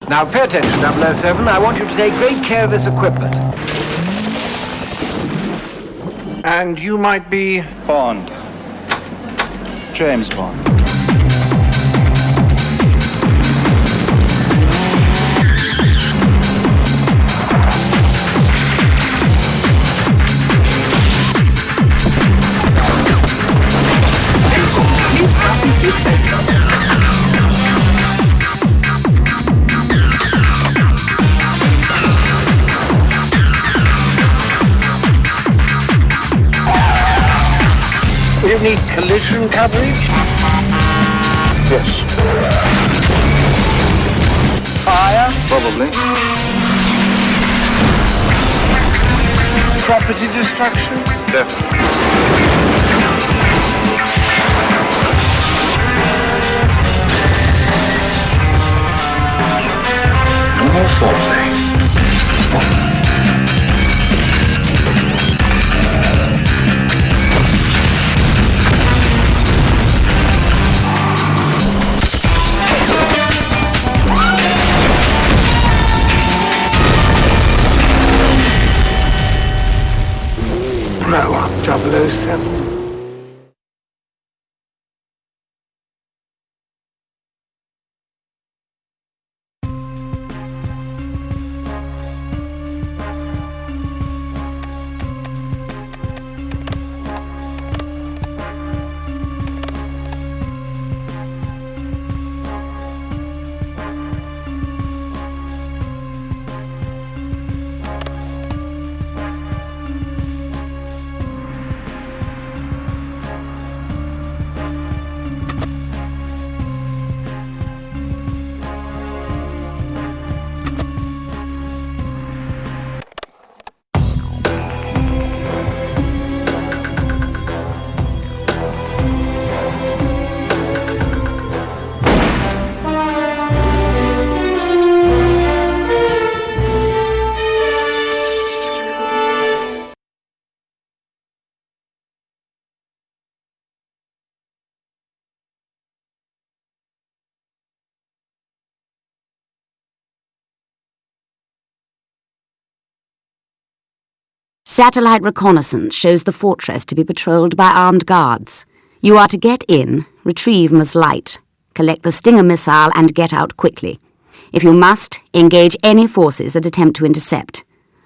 Now pay attention, 007. I want you to take great care of this equipment. And you might be... Bond. James Bond. Please fasten seatbelt. Do you need collision coverage? Yes. Fire? Probably. Property destruction? Definitely. No more foreplay. Grow up, 007. Satellite reconnaissance shows the fortress to be patrolled by armed guards. You are to get in, retrieve Ms. Light, collect the Stinger missile and get out quickly. If you must, engage any forces that attempt to intercept.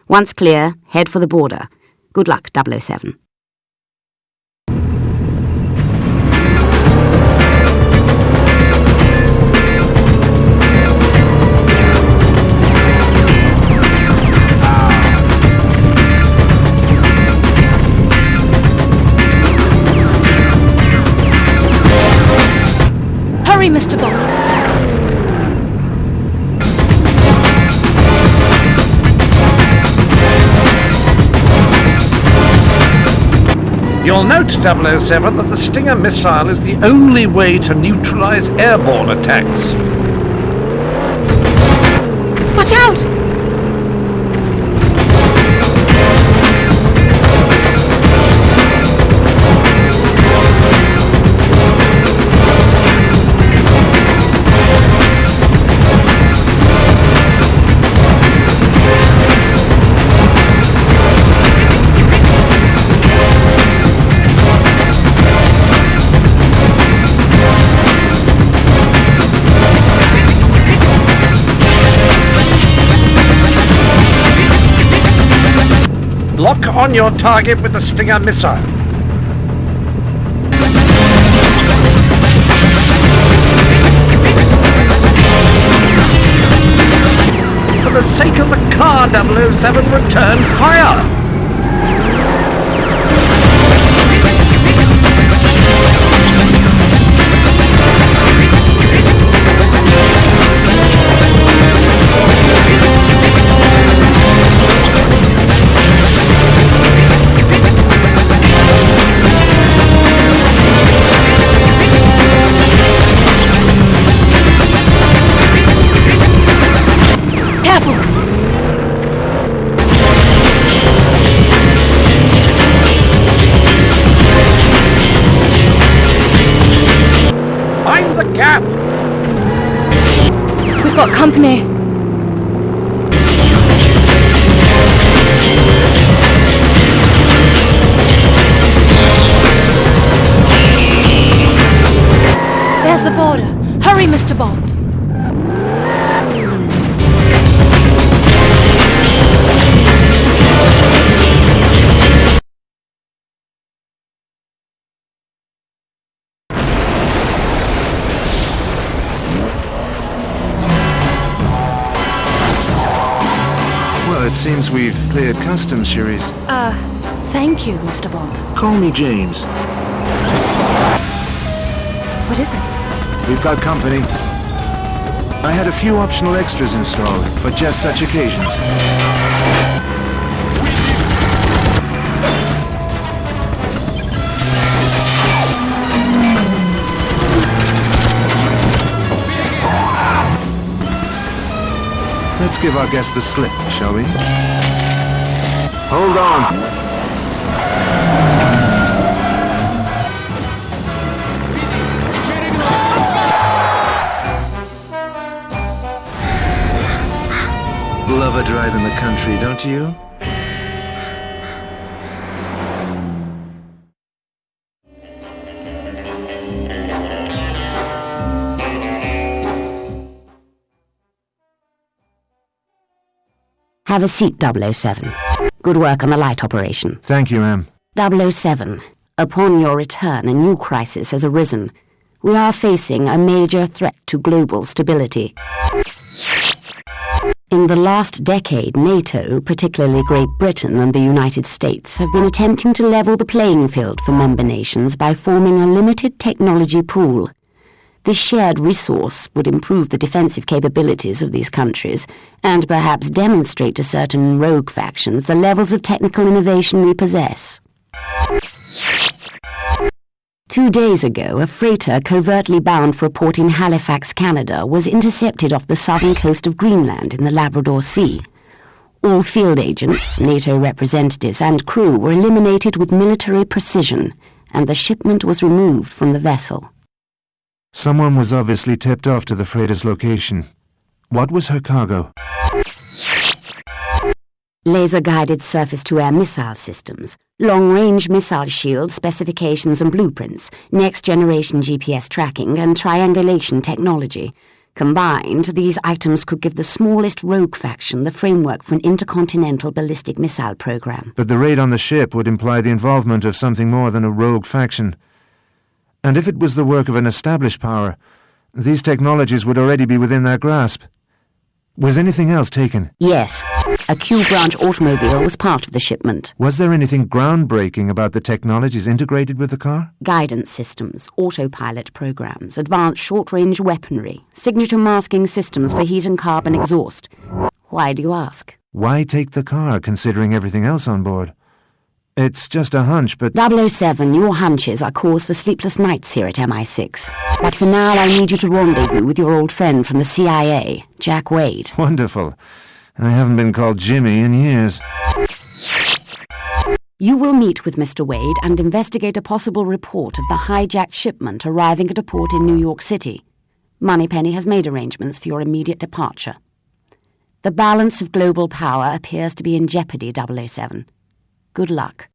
Once clear, head for the border. Good luck, 007. Hurry, Mr. Bond. You'll note, 007, that the Stinger missile is the only way to neutralize airborne attacks. Watch out! Lock on your target with the Stinger missile. For the sake of the car, 007, return fire! We've got company. Hurry, Mr. Bond. Well, it seems we've cleared customs, Cherise. Thank you, Mr. Bond. Call me James. What is it? We've got company. I had a few optional extras installed for just such occasions. Let's give our guest the slip, shall we? Hold on. Love a drive in the country, don't you? Have a seat, 007. Good work on the light operation. Thank you, ma'am. 007. Upon your return, a new crisis has arisen. We are facing a major threat to global stability. In the last decade, NATO, particularly Great Britain and the United States, have been attempting to level the playing field for member nations by forming a limited technology pool. This shared resource would improve the defensive capabilities of these countries and perhaps demonstrate to certain rogue factions the levels of technical innovation we possess. 2 days ago, a freighter covertly bound for a port in Halifax, Canada, was intercepted off the southern coast of Greenland in the Labrador Sea. All field agents, NATO representatives and crew were eliminated with military precision, and the shipment was removed from the vessel. Someone was obviously tipped off to the freighter's location. What was her cargo? Laser-guided surface-to-air missile systems, long-range missile shield specifications and blueprints, next-generation GPS tracking and triangulation technology. Combined, these items could give the smallest rogue faction the framework for an intercontinental ballistic missile program. But the raid on the ship would imply the involvement of something more than a rogue faction. And if it was the work of an established power, these technologies would already be within their grasp. Was anything else taken? Yes. A Q-branch automobile was part of the shipment. Was there anything groundbreaking about the technologies integrated with the car? Guidance systems, autopilot programs, advanced short-range weaponry, signature masking systems for heat and carbon exhaust. Why do you ask? Why take the car, considering everything else on board? It's just a hunch, but... 007, your hunches are cause for sleepless nights here at MI6. But for now, I need you to rendezvous with your old friend from the CIA, Jack Wade. Wonderful. I haven't been called Jimmy in years. You will meet with Mr. Wade and investigate a possible report of the hijacked shipment arriving at a port in New York City. Moneypenny has made arrangements for your immediate departure. The balance of global power appears to be in jeopardy, 007. Good luck.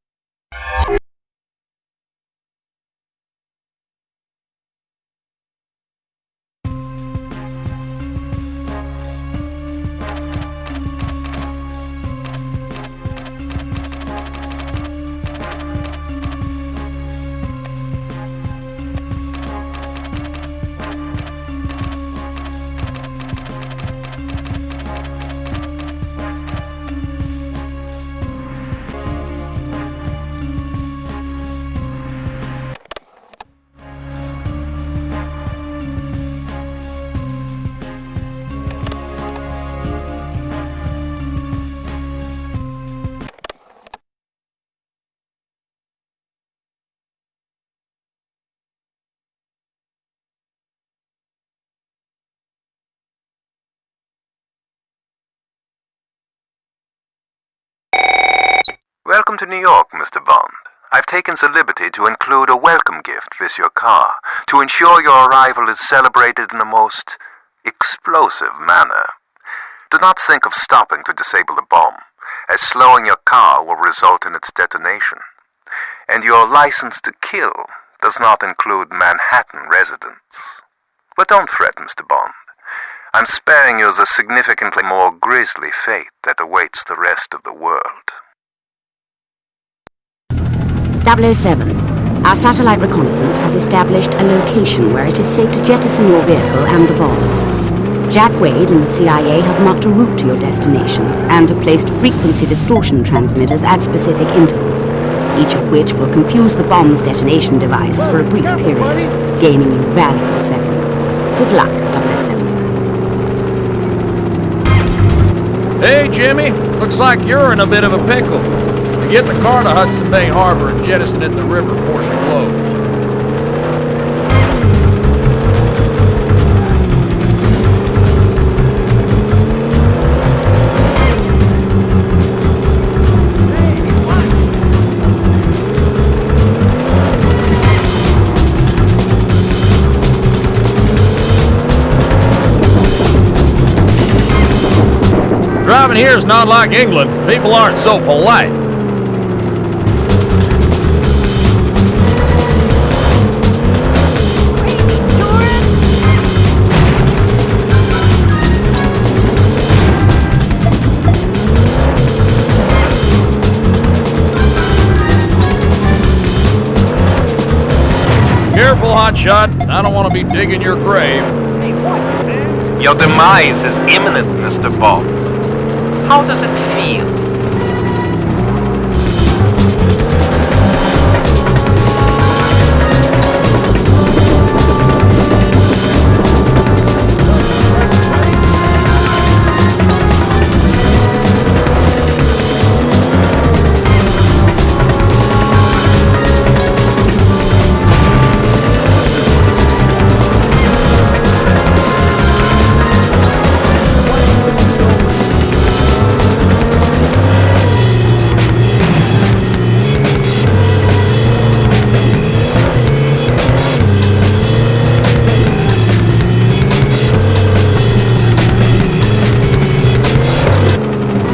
Welcome to New York, Mr. Bond. I've taken the liberty to include a welcome gift with your car to ensure your arrival is celebrated in a most explosive manner. Do not think of stopping to disable the bomb, as slowing your car will result in its detonation. And your license to kill does not include Manhattan residents. But don't fret, Mr. Bond. I'm sparing you the significantly more grisly fate that awaits the rest of the world. 007. Our satellite reconnaissance has established a location where it is safe to jettison your vehicle and the bomb. Jack Wade and the CIA have marked a route to your destination and have placed frequency distortion transmitters at specific intervals, each of which will confuse the bomb's detonation device for a brief period, gaining you valuable seconds. Good luck, 007. Hey, Jimmy. Looks like you're in a bit of a pickle. To get the car to Hudson Bay Harbor and jettison it in the river before she blows. Driving here is not like England. People aren't so polite. Careful, hotshot. I don't want to be digging your grave. Your demise is imminent, Mr. Bond. How does it feel?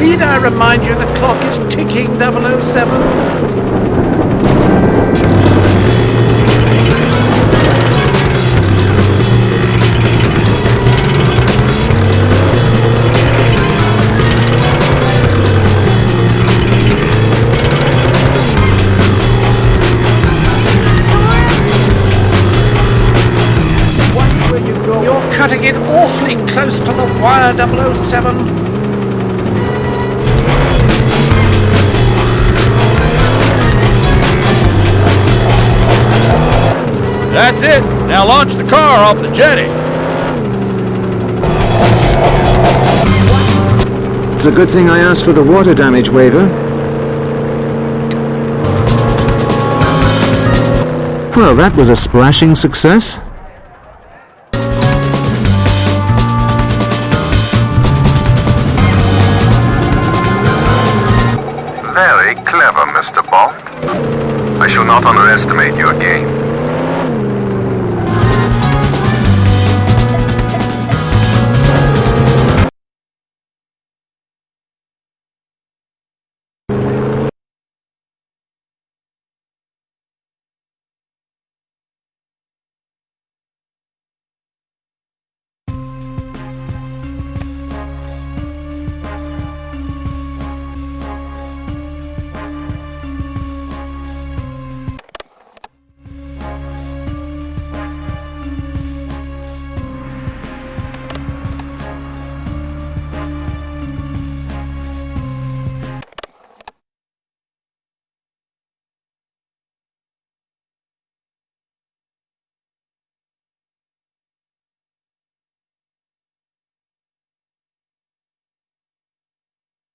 Need I remind you the clock is ticking, 007? You're cutting it awfully close to the wire, 007. That's it. Now launch the car off the jetty. It's a good thing I asked for the water damage waiver. Well, that was a splashing success. Very clever, Mr. Bond. I shall not underestimate your game.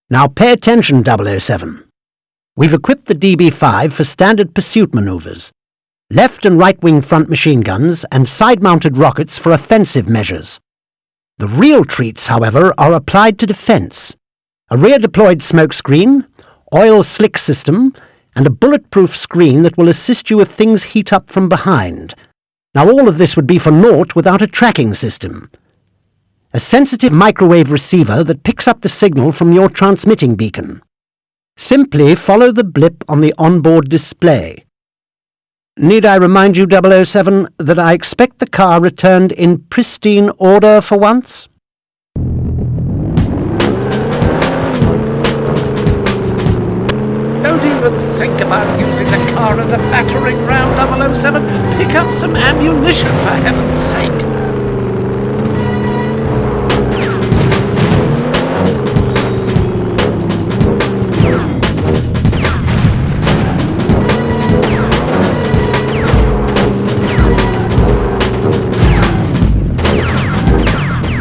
Now pay attention, 007. We've equipped the DB-5 for standard pursuit maneuvers, left and right-wing front machine guns and side-mounted rockets for offensive measures. The real treats, however, are applied to defence. A rear-deployed smoke screen, oil slick system, and a bulletproof screen that will assist you if things heat up from behind. Now all of this would be for naught without a tracking system. A sensitive microwave receiver that picks up the signal from your transmitting beacon. Simply follow the blip on the onboard display. Need I remind you, 007, that I expect the car returned in pristine order for once? Don't even think about using the car as a battering ram, 007. Pick up some ammunition, for heaven's sake.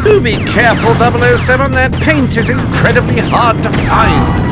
Do be careful, 007. That paint is incredibly hard to find.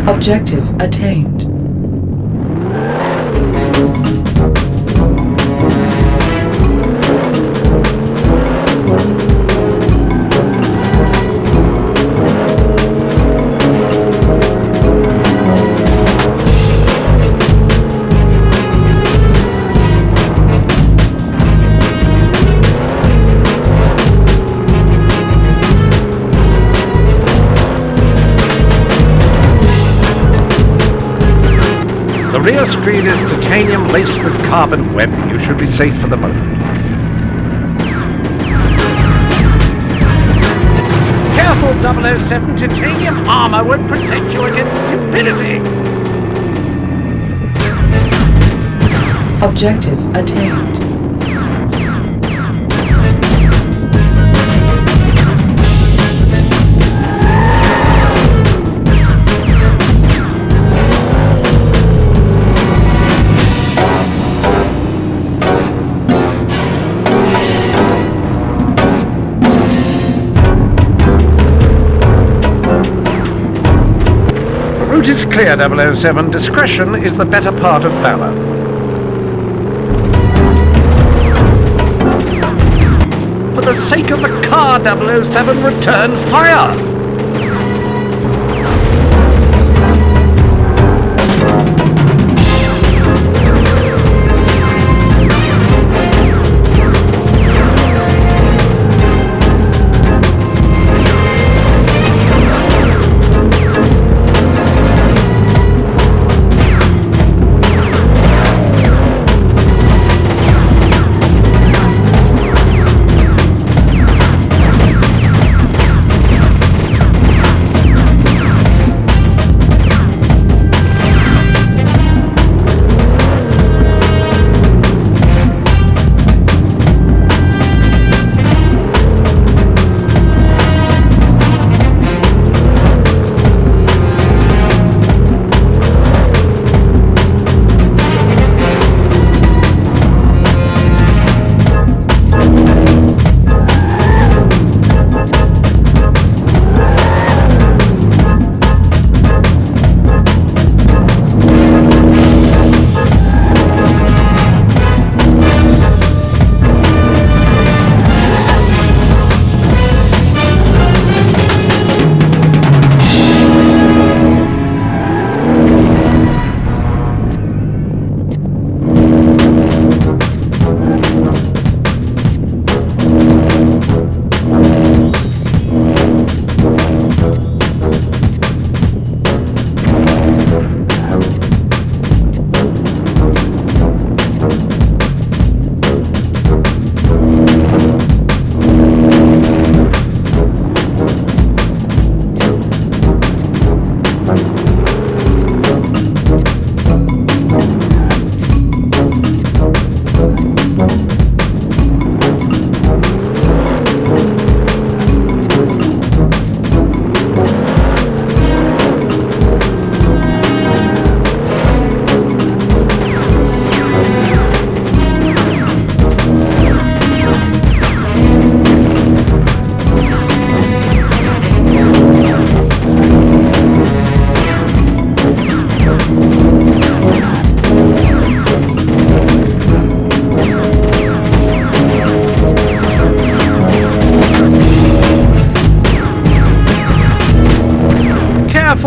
Objective attained. The rear screen is titanium laced with carbon webbing. You should be safe for the moment. Careful, 007. Titanium armor won't protect you against stupidity. Objective attained. The route is clear, 007. Discretion is the better part of valor. For the sake of the car, 007, return fire!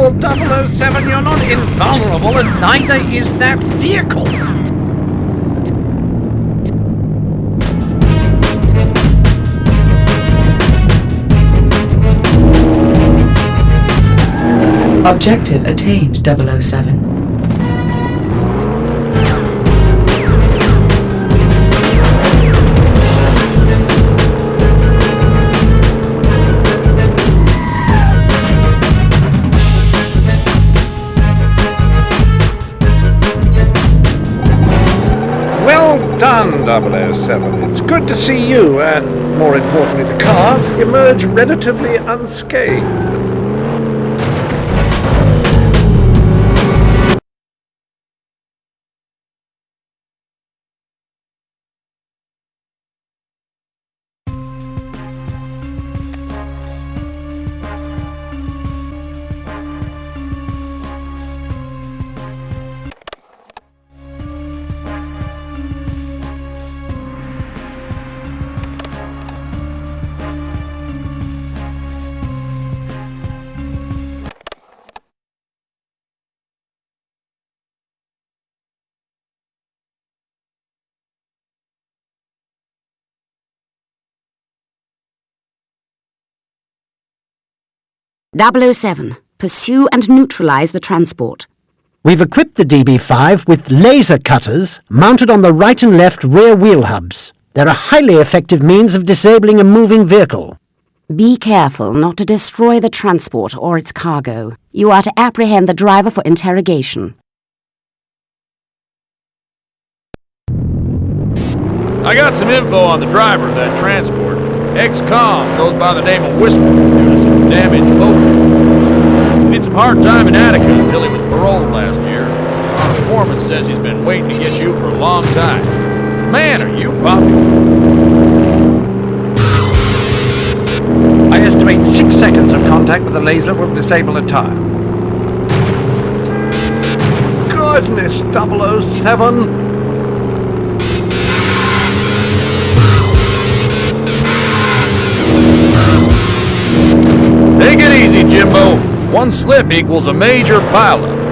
Careful, 007, you're not invulnerable, and neither is that vehicle. Objective attained, 007. Well done, 007. It's good to see you, and more importantly the car, emerge relatively unscathed. .007. Pursue and neutralize the transport. We've equipped the DB5 with laser cutters mounted on the right and left rear wheel hubs. They're a highly effective means of disabling a moving vehicle. Be careful not to destroy the transport or its cargo. You are to apprehend the driver for interrogation. I got some info on the driver of that transport. Ex-com goes by the name of Whisper due to some damaged vocal. He had some hard time in Attica until he was paroled last year. Our informant says he's been waiting to get you for a long time. Man, are you popular. I estimate 6 seconds of contact with the laser will disable a tire. Goodness, 007! Take it easy, Jimbo. One slip equals a major pileup.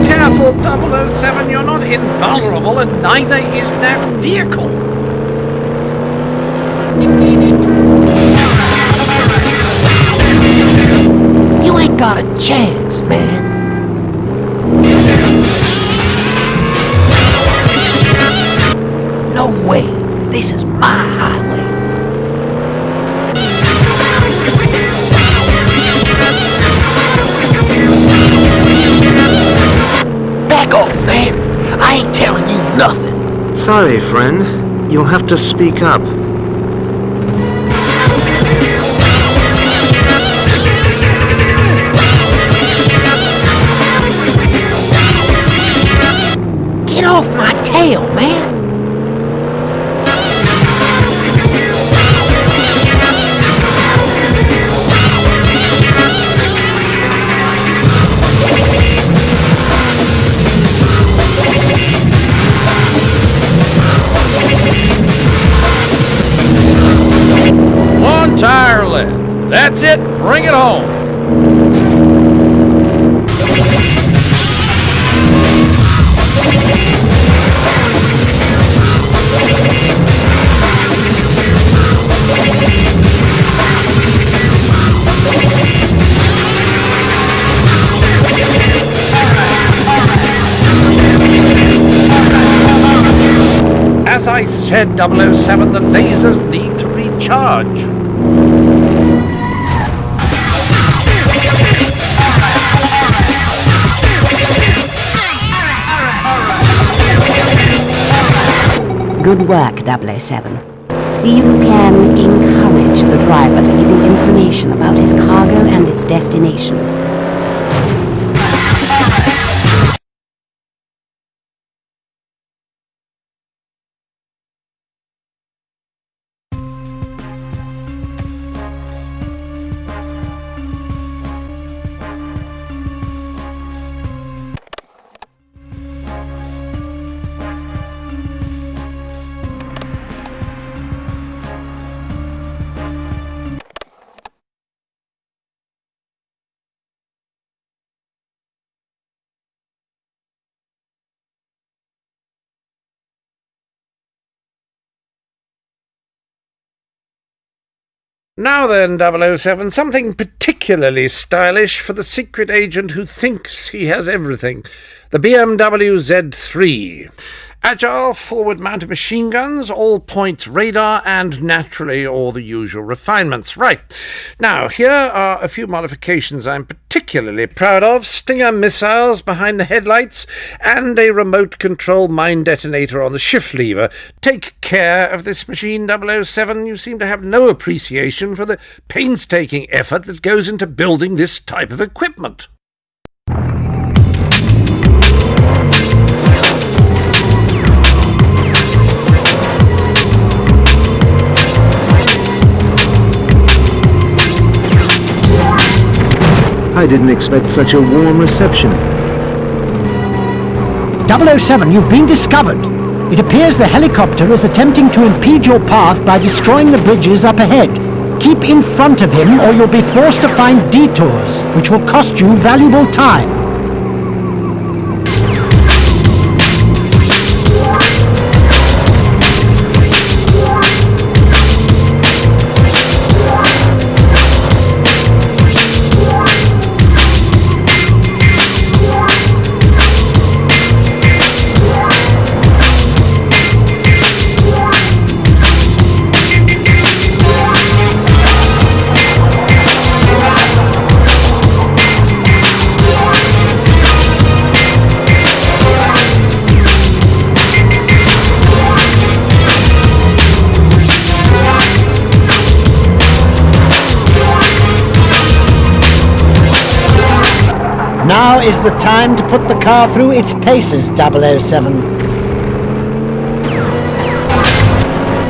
Careful, 007, you're not invulnerable, and neither is that vehicle. You ain't got a chance, man. No way. This is my highway. Back off, man. I ain't telling you nothing. Sorry, friend. You'll have to speak up. Get off my tail, man. One tire left. That's it. Bring it home. As I said, 007, the lasers need to recharge. Good work, 007. See if you can encourage the driver to give you information about his cargo and its destination. Now then, 007, something particularly stylish for the secret agent who thinks he has everything. The BMW Z3. Agile, forward-mounted machine guns, all-points radar, and naturally all the usual refinements. Right. Now, here are a few modifications I'm particularly proud of. Stinger missiles behind the headlights, and a remote-control mine detonator on the shift lever. Take care of this machine, 007. You seem to have no appreciation for the painstaking effort that goes into building this type of equipment. I didn't expect such a warm reception. 007, you've been discovered. It appears the helicopter is attempting to impede your path by destroying the bridges up ahead. Keep in front of him or you'll be forced to find detours, which will cost you valuable time. Now is the time to put the car through its paces, 007.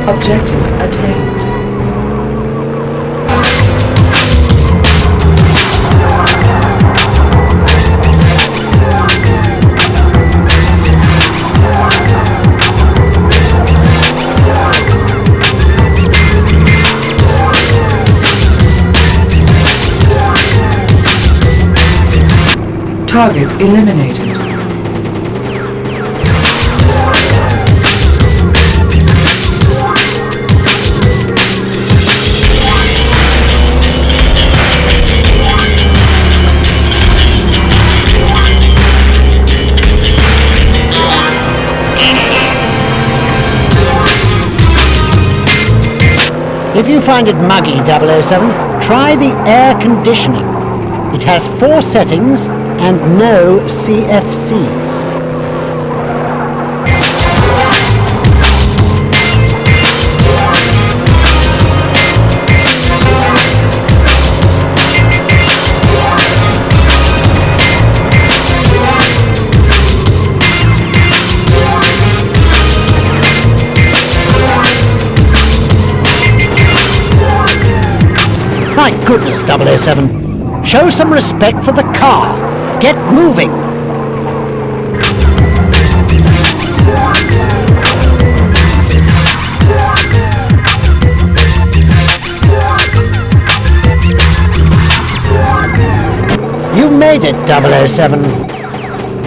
Objective attained. Target eliminated. If you find it muggy, 007, try the air conditioning. It has 4 settings and no CFCs. My goodness, 007. Show some respect for the car. Get moving! You made it, 007.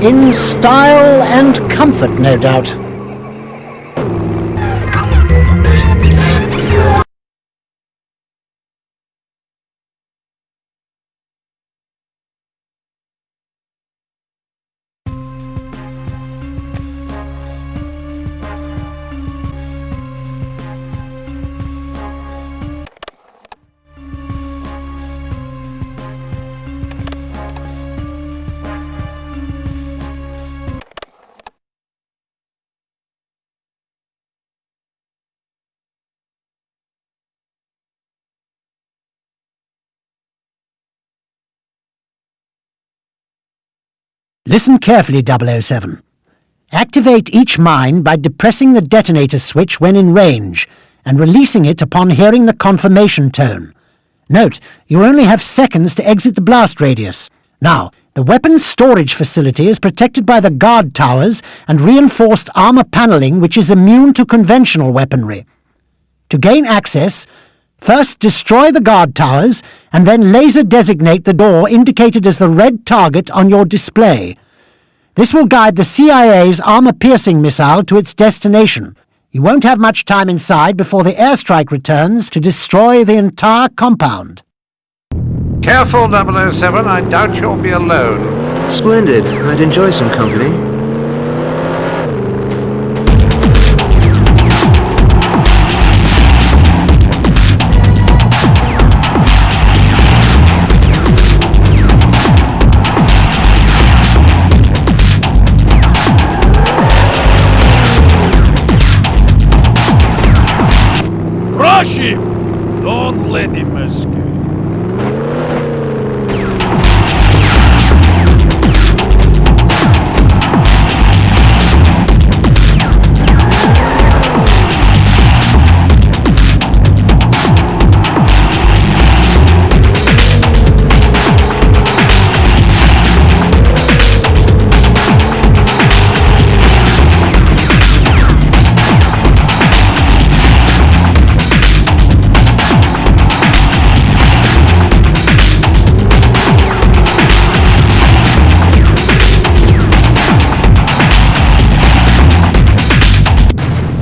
In style and comfort, no doubt. Listen carefully, 007. Activate each mine by depressing the detonator switch when in range and releasing it upon hearing the confirmation tone. Note, you only have seconds to exit the blast radius. Now, the weapons storage facility is protected by the guard towers and reinforced armor paneling which is immune to conventional weaponry. To gain access, first destroy the guard towers and then laser designate the door indicated as the red target on your display. This will guide the CIA's armor-piercing missile to its destination. You won't have much time inside before the airstrike returns to destroy the entire compound. Careful, 007. I doubt you'll be alone. Splendid. I'd enjoy some company. Crush him! Don't let him escape.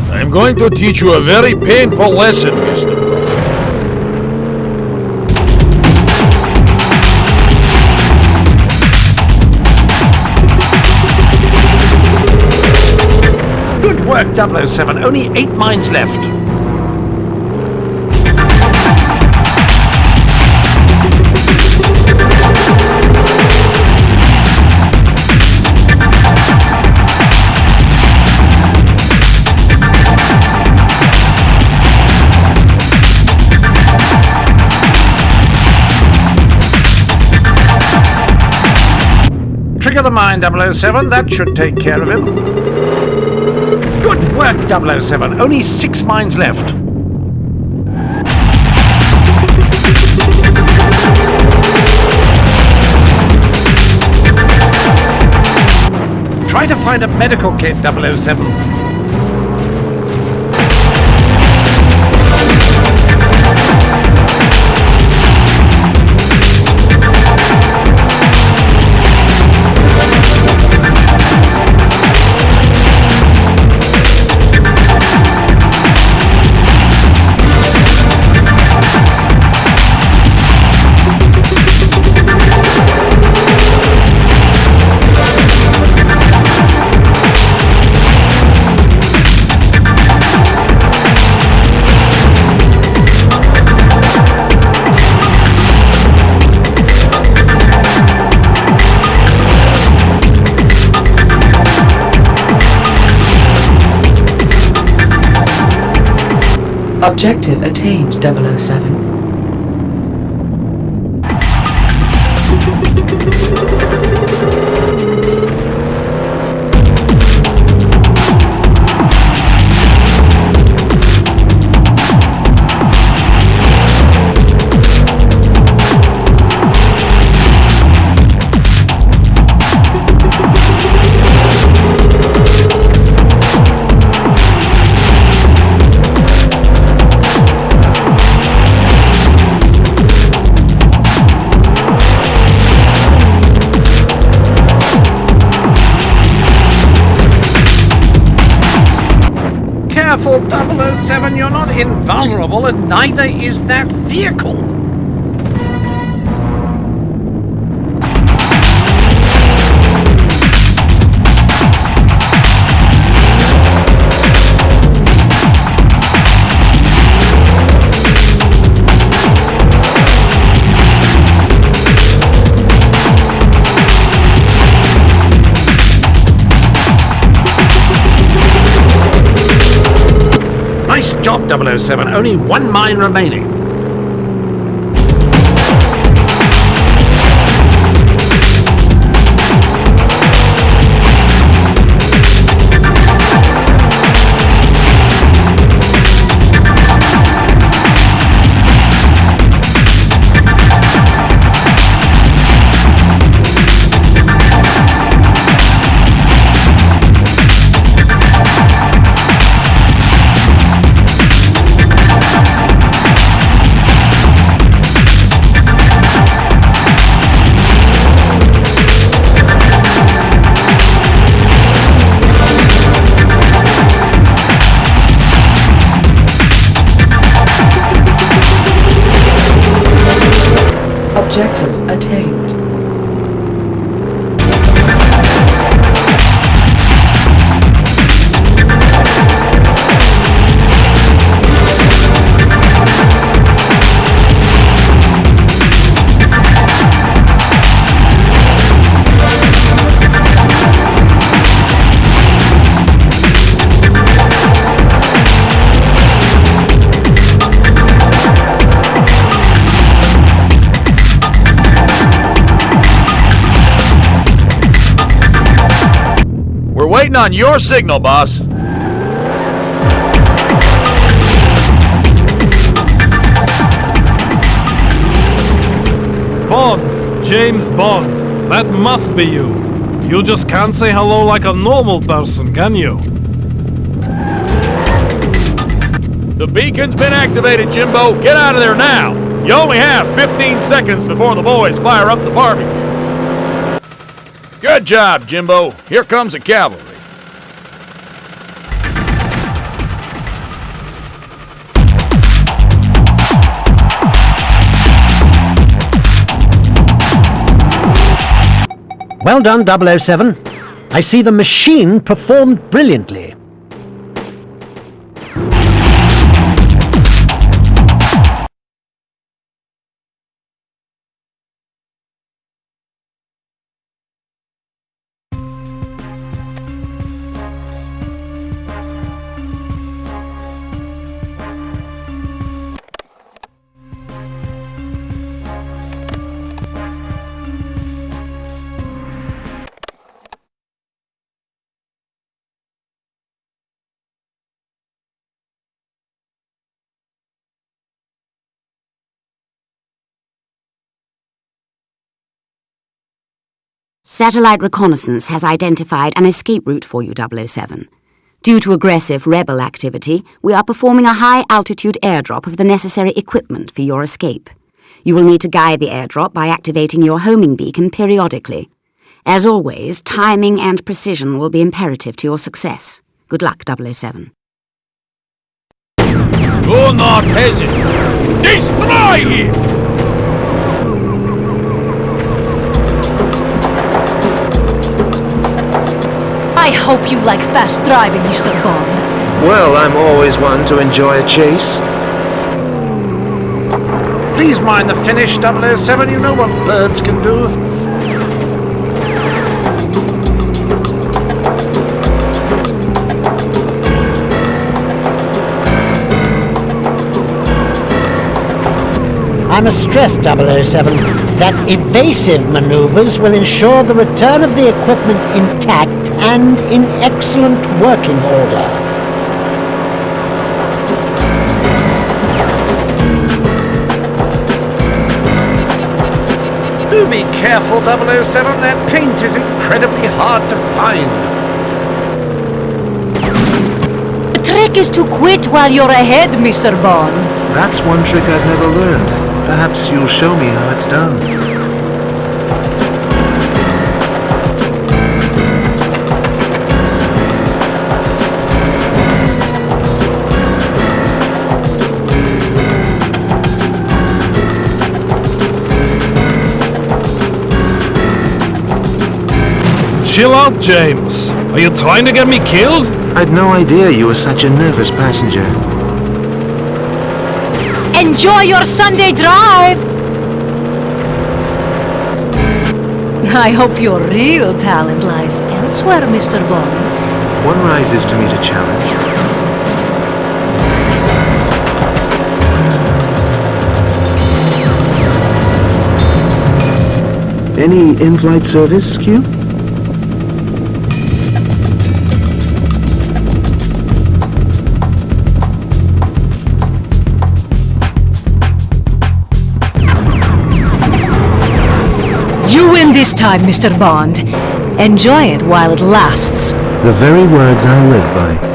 I'm going to teach you a very painful lesson, Mr. Bond. Good work, 007. Only 8 mines left. Trigger the mine, 007. That should take care of him. Good work, 007. Only 6 mines left. Try to find a medical kit, 007. Objective attained, 007. Careful, 007, you're not invulnerable, and neither is that vehicle. Nice job, 007. Only 1 mine remaining. on your signal, boss. Bond, James Bond. That must be you. You just can't say hello like a normal person, can you? The beacon's been activated, Jimbo. Get out of there now. You only have 15 seconds before the boys fire up the barbecue. Good job, Jimbo. Here comes the cavalry. Well done, 007. I see the machine performed brilliantly. Satellite reconnaissance has identified an escape route for you, 007. Due to aggressive rebel activity, we are performing a high-altitude airdrop of the necessary equipment for your escape. You will need to guide the airdrop by activating your homing beacon periodically. As always, timing and precision will be imperative to your success. Good luck, 007. Do not hesitate. Destroy him! I hope you like fast driving, Mr. Bond. Well, I'm always one to enjoy a chase. Please mind the finish, 007. You know what birds can do. I must stress, 007, that evasive maneuvers will ensure the return of the equipment intact and in excellent working order. Do be careful, 007. That paint is incredibly hard to find. The trick is to quit while you're ahead, Mr. Bond. That's one trick I've never learned. Perhaps you'll show me how it's done. Chill out, James. Are you trying to get me killed? I'd no idea you were such a nervous passenger. Enjoy your Sunday drive! I hope your real talent lies elsewhere, Mr. Bond. One rises to meet a challenge. Any in-flight service, Q? You win this time, Mr. Bond. Enjoy it while it lasts. The very words I live by.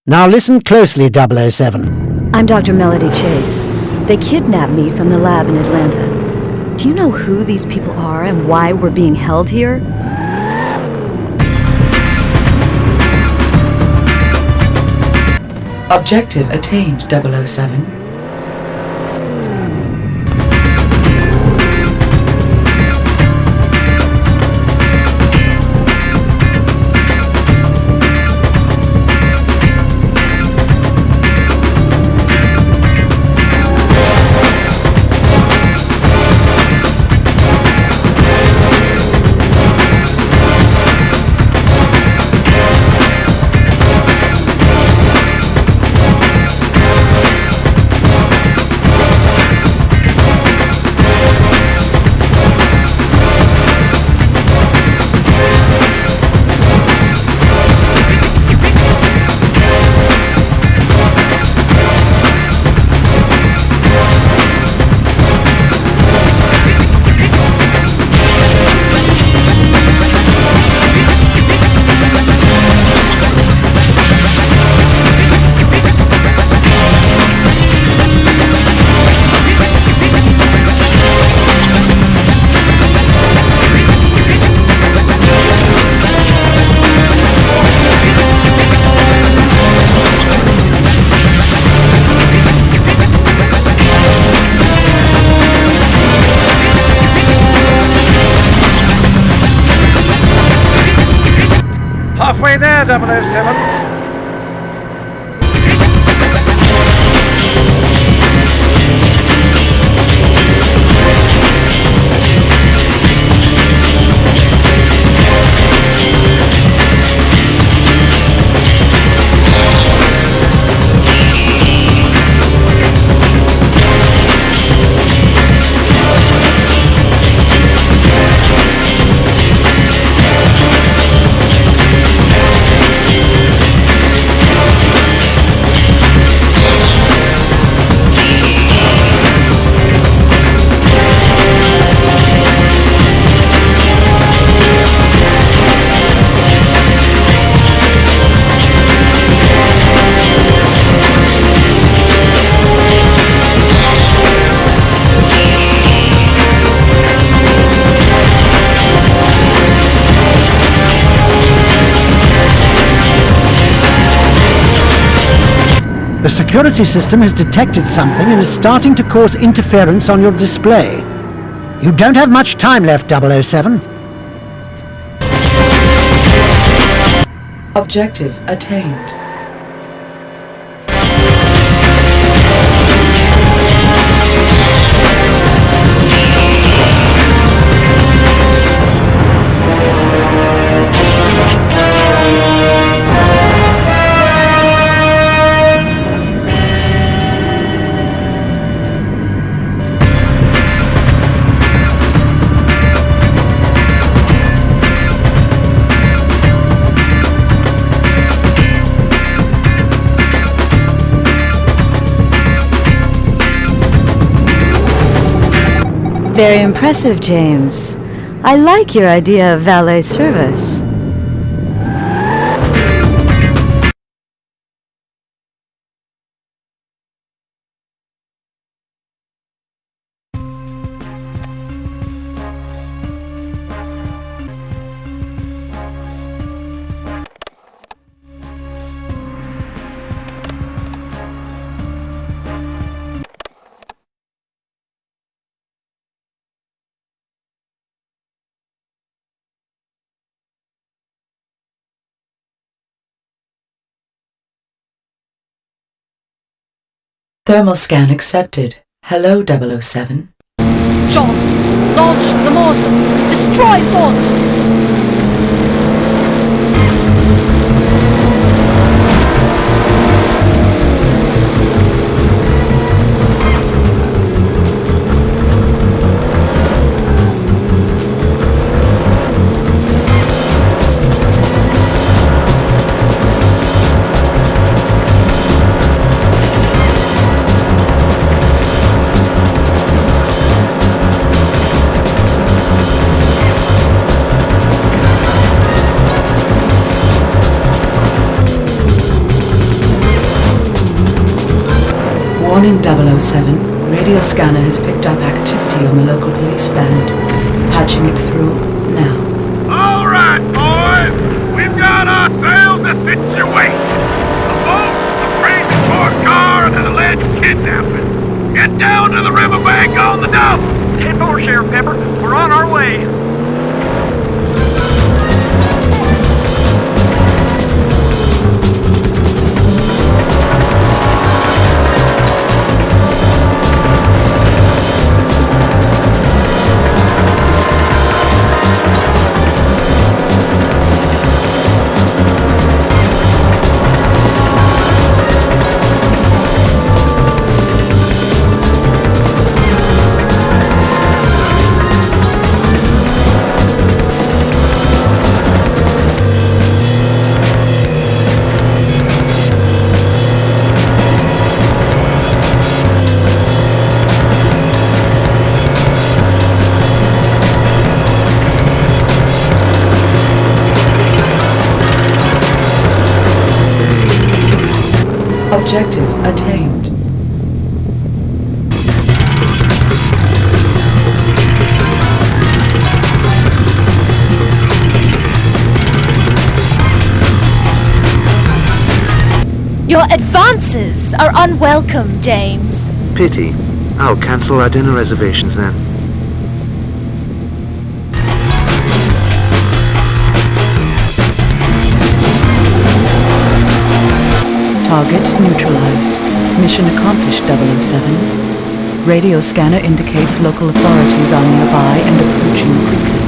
Now listen closely, 007. I'm Dr. Melody Chase. They kidnapped me from the lab in Atlanta. Do you know who these people are and why we're being held here? Objective attained, 007. halfway there, 007. The security system has detected something and is starting to cause interference on your display. You don't have much time left, 007. Objective attained. Very impressive, James. I like your idea of valet service. Thermal scan accepted. Hello, 007. Johnson, launch the mortars. Destroy Bond. Warning 007, radio scanner has picked up activity on the local police band. Patching it through now. All right, boys, we've got ourselves a situation. A boat, some crazy sports car, and an alleged kidnapping. Get down to the riverbank on the double. 10-4, Sheriff Pepper. We're on our way. Objective attained. Your advances are unwelcome, James. Pity. I'll cancel our dinner reservations then. Target neutralized. Mission accomplished, 007. Radio scanner indicates local authorities are nearby and approaching quickly.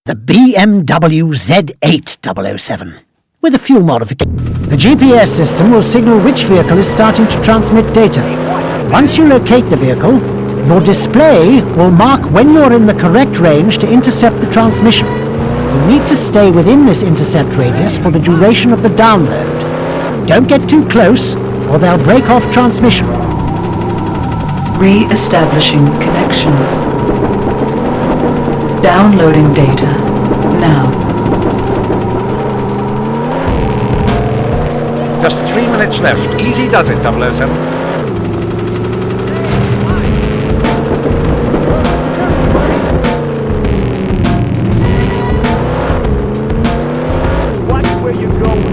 The BMW Z8 007, with a few modifications. The GPS system will signal which vehicle is starting to transmit data. Once you locate the vehicle, your display will mark when you're in the correct range to intercept the transmission. You need to stay within this intercept radius for the duration of the download. Don't get too close, or they'll break off transmission. Re-establishing connection. Downloading data now. Just 3 minutes left. Easy does it, 007. Watch where you're going.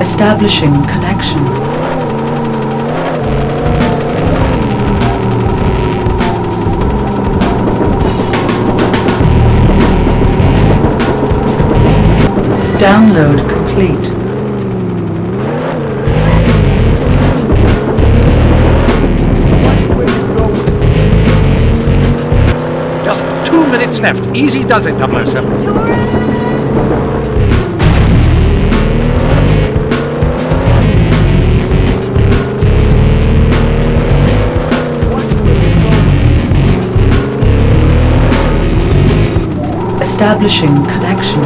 Establishing connection. Download complete. Just 2 minutes left. Easy does it, 007. Establishing connection.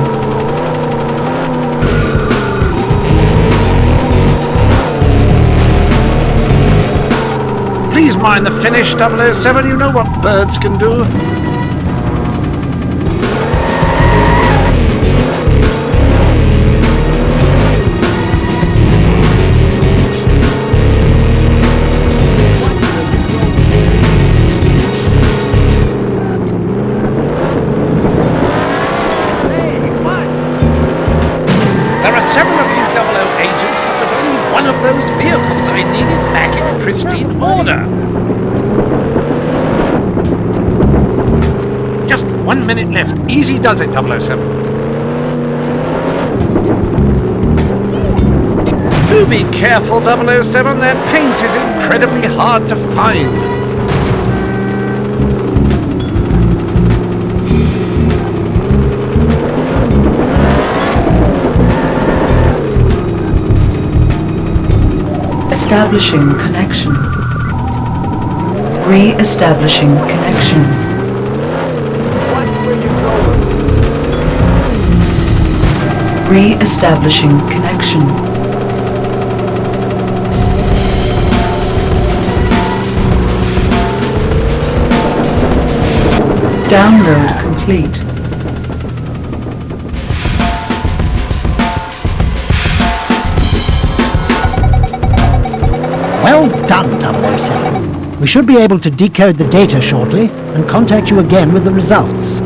Please mind the finish, 007. You know what birds can do. Several of you 00 agents, but there's only one of those vehicles I needed back in pristine order. Just 1 minute left. Easy does it, 007. Do be careful, 007. That paint is incredibly hard to find. Establishing connection. Re-establishing connection. Re-establishing connection. Download complete. Well done, 007. We should be able to decode the data shortly and contact you again with the results.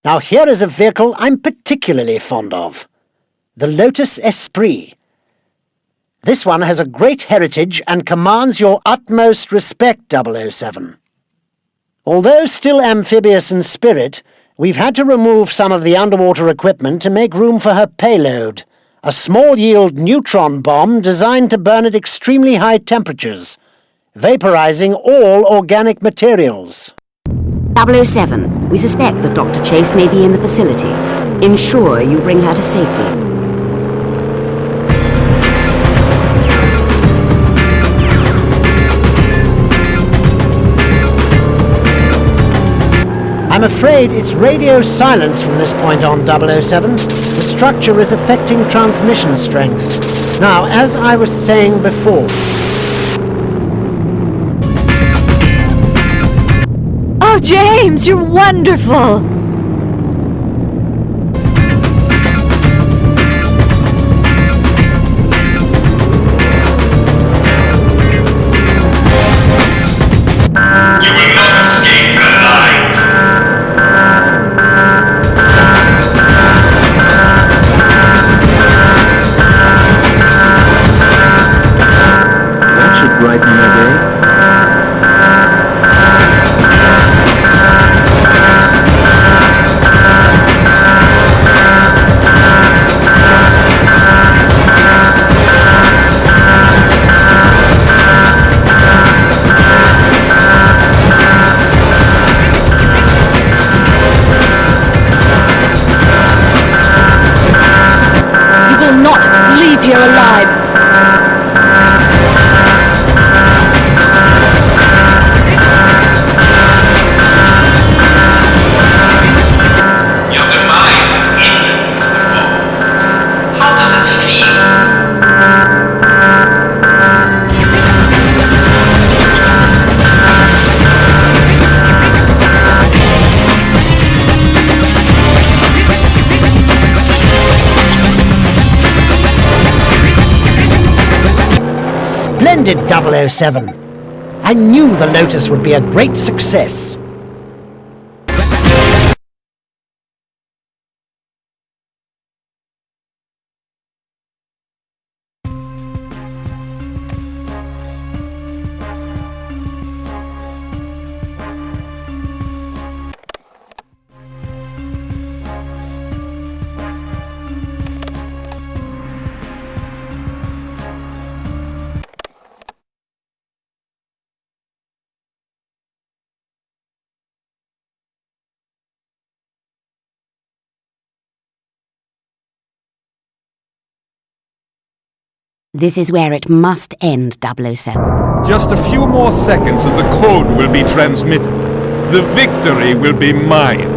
Now here is a vehicle I'm particularly fond of. The Lotus Esprit. This one has a great heritage and commands your utmost respect, 007. Although still amphibious in spirit, we've had to remove some of the underwater equipment to make room for her payload, a small-yield neutron bomb designed to burn at extremely high temperatures, vaporizing all organic materials. 007, we suspect that Dr. Chase may be in the facility. Ensure you bring her to safety. I'm afraid it's radio silence from this point on, 007. The structure is affecting transmission strength. Now, as I was saying before... Oh, James, you're wonderful! Brighten your day. You will not leave here alive! Splendid, 007. I knew the Lotus would be a great success. This is where it must end, 007. Just a few more seconds and the code will be transmitted. The victory will be mine.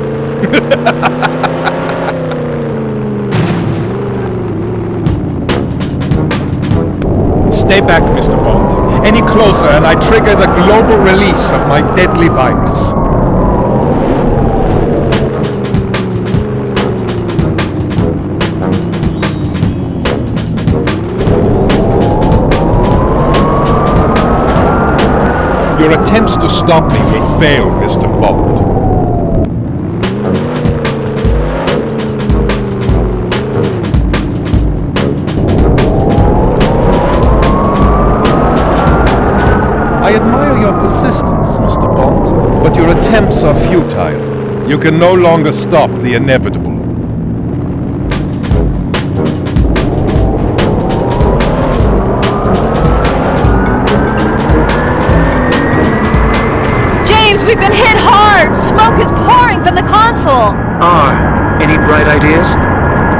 Stay back, Mr. Bond. Any closer and I trigger the global release of my deadly virus. Your attempts to stop me will fail, Mr. Bond. I admire your persistence, Mr. Bond, but your attempts are futile. You can no longer stop the inevitable. We've been hit hard! Smoke is pouring from the console! Any bright ideas?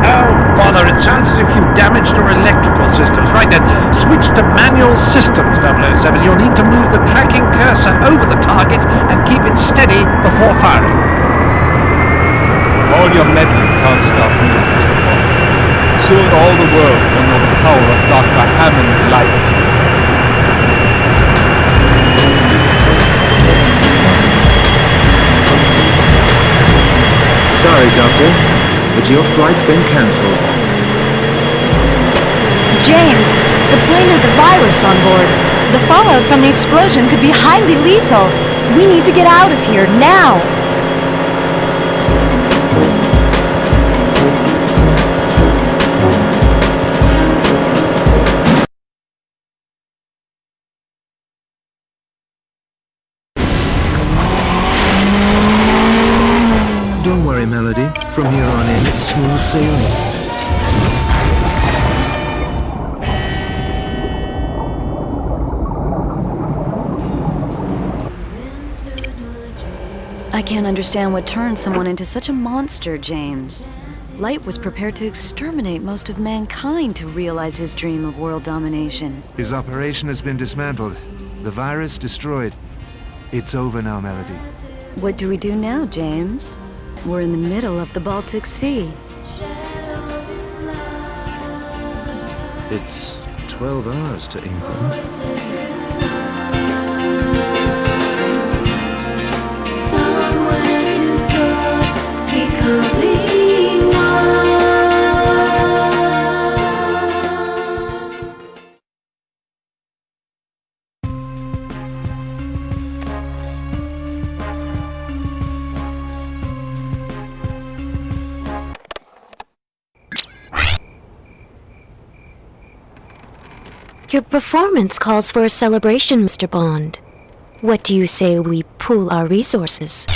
Oh, bother, it sounds as if you've damaged your electrical systems. Right then, switch to manual systems, 007. You'll need to move the tracking cursor over the target and keep it steady before firing. All your meddling can't stop me, Mr. Bond. Soon all the world will know the power of Dr. Hammond Light. Sorry, Doctor, but your flight's been cancelled. James, the plane had the virus on board. The fallout from the explosion could be highly lethal. We need to get out of here now. Melody. From here on in, it's smooth sailing. I can't understand what turned someone into such a monster, James. Light was prepared to exterminate most of mankind to realize his dream of world domination. His operation has been dismantled. The virus destroyed. It's over now, Melody. What do we do now, James? We're in the middle of the Baltic Sea. It's 12 hours to England. Your performance calls for a celebration, Mr. Bond. What do you say we pool our resources?